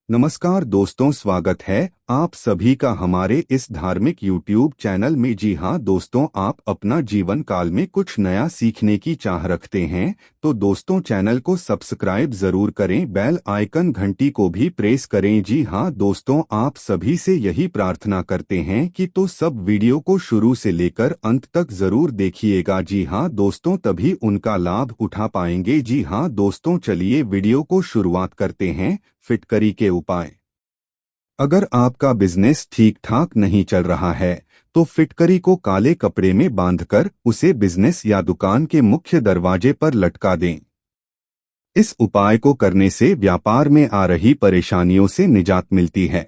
नमस्कार दोस्तों, स्वागत है आप सभी का हमारे इस धार्मिक YouTube चैनल में। जी हाँ दोस्तों, आप अपना जीवन काल में कुछ नया सीखने की चाह रखते हैं तो दोस्तों चैनल को सब्सक्राइब जरूर करें, बेल आइकन घंटी को भी प्रेस करें। जी हाँ दोस्तों, आप सभी से यही प्रार्थना करते हैं कि तो सब वीडियो को शुरू से लेकर अंत तक जरूर देखिएगा। जी हाँ दोस्तों, तभी उनका लाभ उठा पाएंगे। जी हाँ दोस्तों, चलिए वीडियो को शुरुआत करते हैं। फिटकरी के उपाय। अगर आपका बिजनेस ठीक ठाक नहीं चल रहा है तो फिटकरी को काले कपड़े में बांधकर उसे बिजनेस या दुकान के मुख्य दरवाजे पर लटका दें। इस उपाय को करने से व्यापार में आ रही परेशानियों से निजात मिलती है।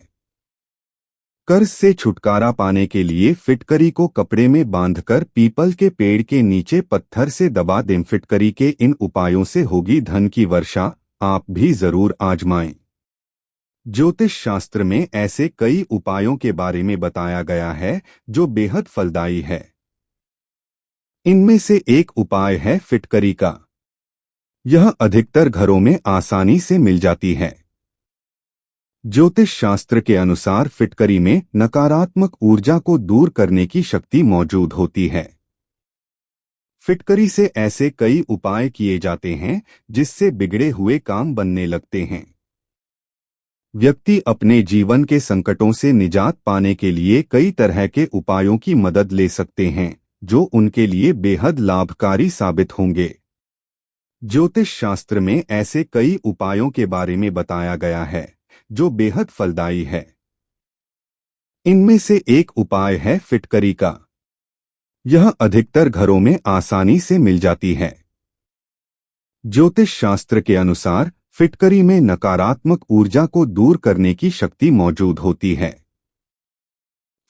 कर्ज से छुटकारा पाने के लिए फिटकरी को कपड़े में बांधकर पीपल के पेड़ के नीचे पत्थर से दबा दें। फिटकरी के इन उपायों से होगी धन की वर्षा, आप भी जरूर आजमाएं। ज्योतिष शास्त्र में ऐसे कई उपायों के बारे में बताया गया है जो बेहद फलदायी है। इनमें से एक उपाय है फिटकरी का। यह अधिकतर घरों में आसानी से मिल जाती है। ज्योतिष शास्त्र के अनुसार फिटकरी में नकारात्मक ऊर्जा को दूर करने की शक्ति मौजूद होती है। फिटकरी से ऐसे कई उपाय किए जाते हैं जिससे बिगड़े हुए काम बनने लगते हैं। व्यक्ति अपने जीवन के संकटों से निजात पाने के लिए कई तरह के उपायों की मदद ले सकते हैं जो उनके लिए बेहद लाभकारी साबित होंगे। ज्योतिष शास्त्र में ऐसे कई उपायों के बारे में बताया गया है जो बेहद फलदायी है। इनमें से एक उपाय है फिटकरी का। यह अधिकतर घरों में आसानी से मिल जाती है। ज्योतिष शास्त्र के अनुसार फिटकरी में नकारात्मक ऊर्जा को दूर करने की शक्ति मौजूद होती है।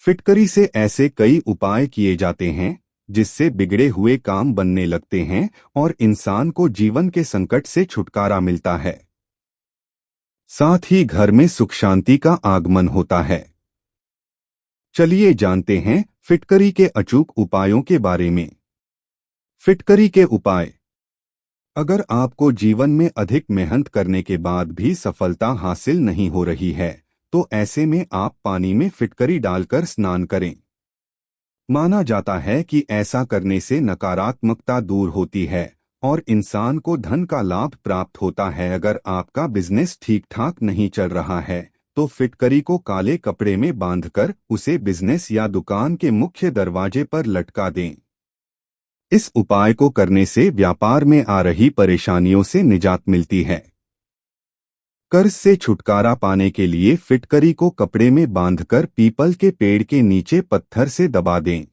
फिटकरी से ऐसे कई उपाय किए जाते हैं जिससे बिगड़े हुए काम बनने लगते हैं और इंसान को जीवन के संकट से छुटकारा मिलता है। साथ ही घर में सुख शांति का आगमन होता है। चलिए जानते हैं फिटकरी के अचूक उपायों के बारे में। फिटकरी के उपाय। अगर आपको जीवन में अधिक मेहनत करने के बाद भी सफलता हासिल नहीं हो रही है तो ऐसे में आप पानी में फिटकरी डालकर स्नान करें। माना जाता है कि ऐसा करने से नकारात्मकता दूर होती है और इंसान को धन का लाभ प्राप्त होता है। अगर आपका बिजनेस ठीक ठाक नहीं चल रहा है तो फिटकरी को काले कपड़े में बांधकर उसे बिजनेस या दुकान के मुख्य दरवाजे पर लटका दें। इस उपाय को करने से व्यापार में आ रही परेशानियों से निजात मिलती है। कर्ज से छुटकारा पाने के लिए फिटकरी को कपड़े में बांधकर पीपल के पेड़ के नीचे पत्थर से दबा दें।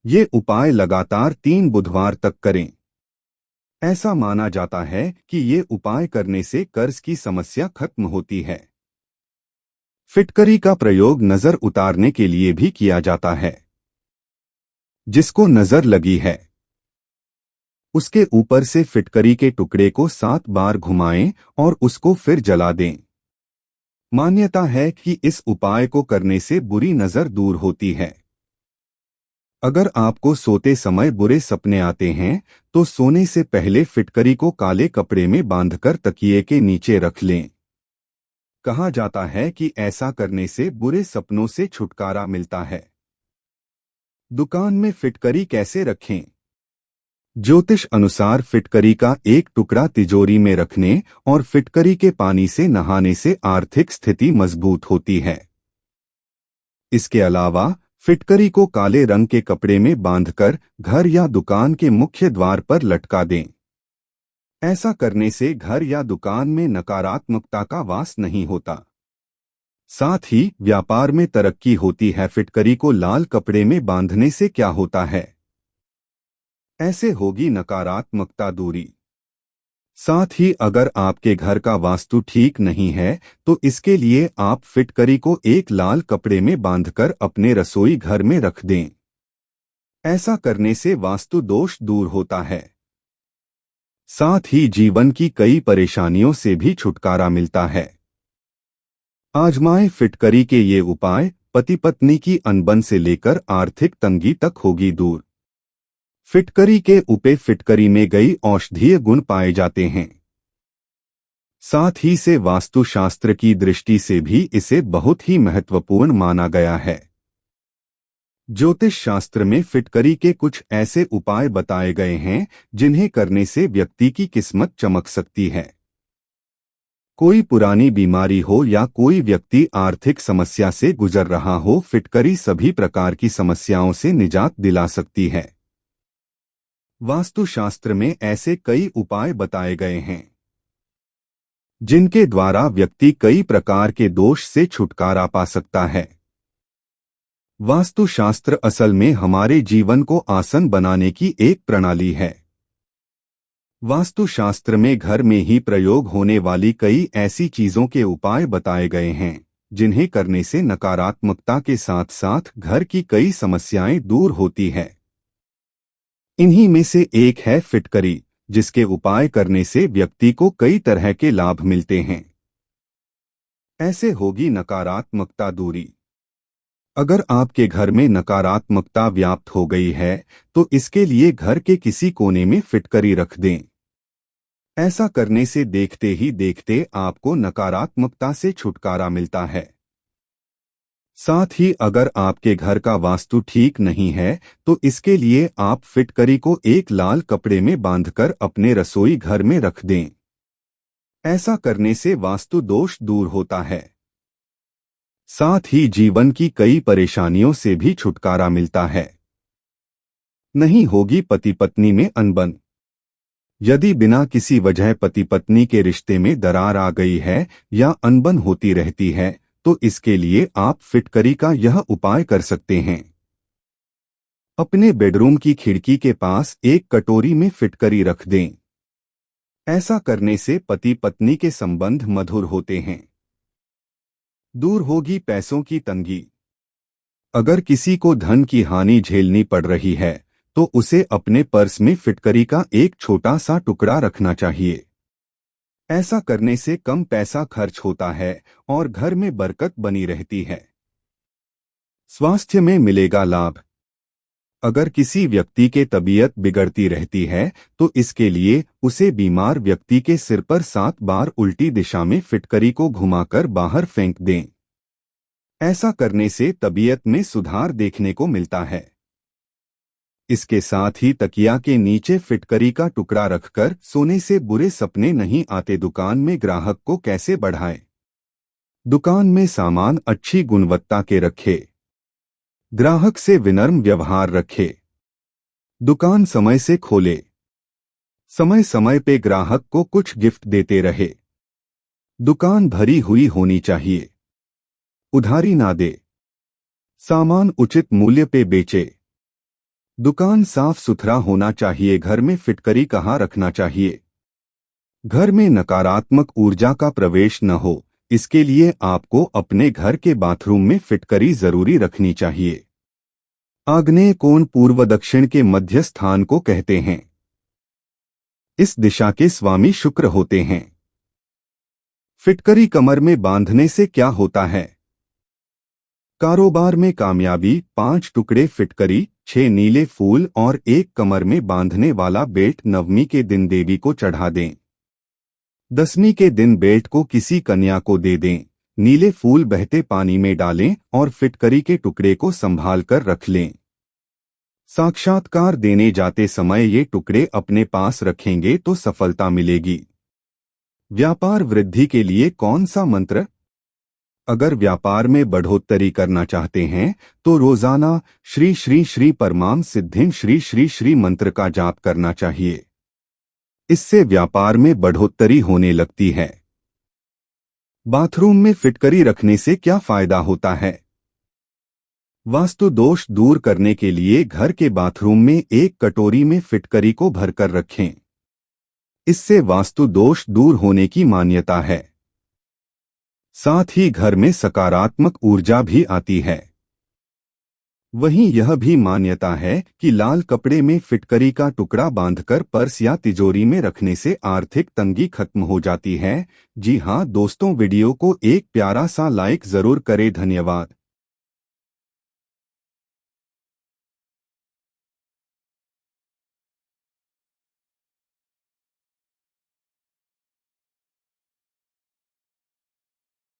ये उपाय लगातार 3 बुधवार तक करें। ऐसा माना जाता है कि ये उपाय करने से कर्ज की समस्या खत्म होती है। फिटकरी का प्रयोग नजर उतारने के लिए भी किया जाता है। जिसको नजर लगी है उसके ऊपर से फिटकरी के टुकड़े को 7 बार घुमाएं और उसको फिर जला दें। मान्यता है कि इस उपाय को करने से बुरी नजर दूर होती है। अगर आपको सोते समय बुरे सपने आते हैं तो सोने से पहले फिटकरी को काले कपड़े में बांधकर तकिए के नीचे रख लें। कहा जाता है कि ऐसा करने से बुरे सपनों से छुटकारा मिलता है। दुकान में फिटकरी कैसे रखें? ज्योतिष अनुसार फिटकरी का एक टुकड़ा तिजोरी में रखने और फिटकरी के पानी से नहाने से आर्थिक स्थिति मजबूत होती है। इसके अलावा फिटकरी को काले रंग के कपड़े में बांधकर घर या दुकान के मुख्य द्वार पर लटका दें। ऐसा करने से घर या दुकान में नकारात्मकता का वास नहीं होता। साथ ही व्यापार में तरक्की होती है। फिटकरी को लाल कपड़े में बांधने से क्या होता है? ऐसे होगी नकारात्मकता दूरी। साथ ही अगर आपके घर का वास्तु ठीक नहीं है तो इसके लिए आप फिटकरी को एक लाल कपड़े में बांधकर अपने रसोई घर में रख दें। ऐसा करने से वास्तु दोष दूर होता है। साथ ही जीवन की कई परेशानियों से भी छुटकारा मिलता है। आजमाएं फिटकरी के ये उपाय, पति पत्नी की अनबन से लेकर आर्थिक तंगी तक होगी दूर। फिटकरी के उपे फिटकरी में कई औषधीय गुण पाए जाते हैं। साथ ही से वास्तुशास्त्र की दृष्टि से भी इसे बहुत ही महत्वपूर्ण माना गया है। ज्योतिष शास्त्र में फिटकरी के कुछ ऐसे उपाय बताए गए हैं जिन्हें करने से व्यक्ति की किस्मत चमक सकती है। कोई पुरानी बीमारी हो या कोई व्यक्ति आर्थिक समस्या से गुजर रहा हो, फिटकरी सभी प्रकार की समस्याओं से निजात दिला सकती है। वास्तुशास्त्र में ऐसे कई उपाय बताए गए हैं जिनके द्वारा व्यक्ति कई प्रकार के दोष से छुटकारा पा सकता है। वास्तुशास्त्र असल में हमारे जीवन को आसान बनाने की एक प्रणाली है। वास्तुशास्त्र में घर में ही प्रयोग होने वाली कई ऐसी चीजों के उपाय बताए गए हैं जिन्हें करने से नकारात्मकता के साथ साथ घर की कई समस्याएं दूर होती है। इन्हीं में से एक है फिटकरी, जिसके उपाय करने से व्यक्ति को कई तरह के लाभ मिलते हैं। ऐसे होगी नकारात्मकता दूरी। अगर आपके घर में नकारात्मकता व्याप्त हो गई है तो इसके लिए घर के किसी कोने में फिटकरी रख दें। ऐसा करने से देखते ही देखते आपको नकारात्मकता से छुटकारा मिलता है। साथ ही अगर आपके घर का वास्तु ठीक नहीं है तो इसके लिए आप फिटकरी को एक लाल कपड़े में बांधकर अपने रसोई घर में रख दें। ऐसा करने से वास्तु दोष दूर होता है। साथ ही जीवन की कई परेशानियों से भी छुटकारा मिलता है। नहीं होगी पति पत्नी में अनबन। यदि बिना किसी वजह पति पत्नी के रिश्ते में दरार आ गई है या अनबन होती रहती है तो इसके लिए आप फिटकरी का यह उपाय कर सकते हैं। अपने बेडरूम की खिड़की के पास एक कटोरी में फिटकरी रख दें। ऐसा करने से पति पत्नी के संबंध मधुर होते हैं। दूर होगी पैसों की तंगी। अगर किसी को धन की हानि झेलनी पड़ रही है तो उसे अपने पर्स में फिटकरी का एक छोटा सा टुकड़ा रखना चाहिए। ऐसा करने से कम पैसा खर्च होता है और घर में बरकत बनी रहती है। स्वास्थ्य में मिलेगा लाभ। अगर किसी व्यक्ति के तबीयत बिगड़ती रहती है तो इसके लिए उसे बीमार व्यक्ति के सिर पर 7 बार उल्टी दिशा में फिटकरी को घुमाकर बाहर फेंक दें। ऐसा करने से तबीयत में सुधार देखने को मिलता है। इसके साथ ही तकिया के नीचे फिटकरी का टुकड़ा रखकर सोने से बुरे सपने नहीं आते। दुकान में ग्राहक को कैसे बढ़ाएं? दुकान में सामान अच्छी गुणवत्ता के रखे। ग्राहक से विनम्र व्यवहार रखे। दुकान समय से खोले। समय समय पे ग्राहक को कुछ गिफ्ट देते रहे। दुकान भरी हुई होनी चाहिए। उधारी ना दे। सामान उचित मूल्य पे बेचे। दुकान साफ सुथरा होना चाहिए। घर में फिटकरी कहाँ रखना चाहिए? घर में नकारात्मक ऊर्जा का प्रवेश न हो, इसके लिए आपको अपने घर के बाथरूम में फिटकरी जरूरी रखनी चाहिए। आग्नेय कोण पूर्व दक्षिण के मध्य स्थान को कहते हैं। इस दिशा के स्वामी शुक्र होते हैं। फिटकरी कमर में बांधने से क्या होता है? कारोबार में कामयाबी। 5 टुकड़े फिटकरी, 6 नीले फूल और 1 कमर में बांधने वाला बेल्ट नवमी के दिन देवी को चढ़ा दें। 10वीं के दिन बेल्ट को किसी कन्या को दे दें। नीले फूल बहते पानी में डालें और फिटकरी के टुकड़े को संभाल कर रख लें। साक्षात्कार देने जाते समय ये टुकड़े अपने पास रखेंगे तो सफलता मिलेगी। व्यापार वृद्धि के लिए कौन सा मंत्र? अगर व्यापार में बढ़ोतरी करना चाहते हैं तो रोजाना श्री श्री श्री परमाम सिद्धिं श्री श्री श्री मंत्र का जाप करना चाहिए। इससे व्यापार में बढ़ोतरी होने लगती है। बाथरूम में फिटकरी रखने से क्या फायदा होता है? वास्तु दोष दूर करने के लिए घर के बाथरूम में एक कटोरी में फिटकरी को भरकर रखें। इससे वास्तु दोष दूर होने की मान्यता है। साथ ही घर में सकारात्मक ऊर्जा भी आती है। वहीं यह भी मान्यता है कि लाल कपड़े में फिटकरी का टुकड़ा बांधकर पर्स या तिजोरी में रखने से आर्थिक तंगी खत्म हो जाती है। जी हां दोस्तों, वीडियो को एक प्यारा सा लाइक जरूर करें। धन्यवाद।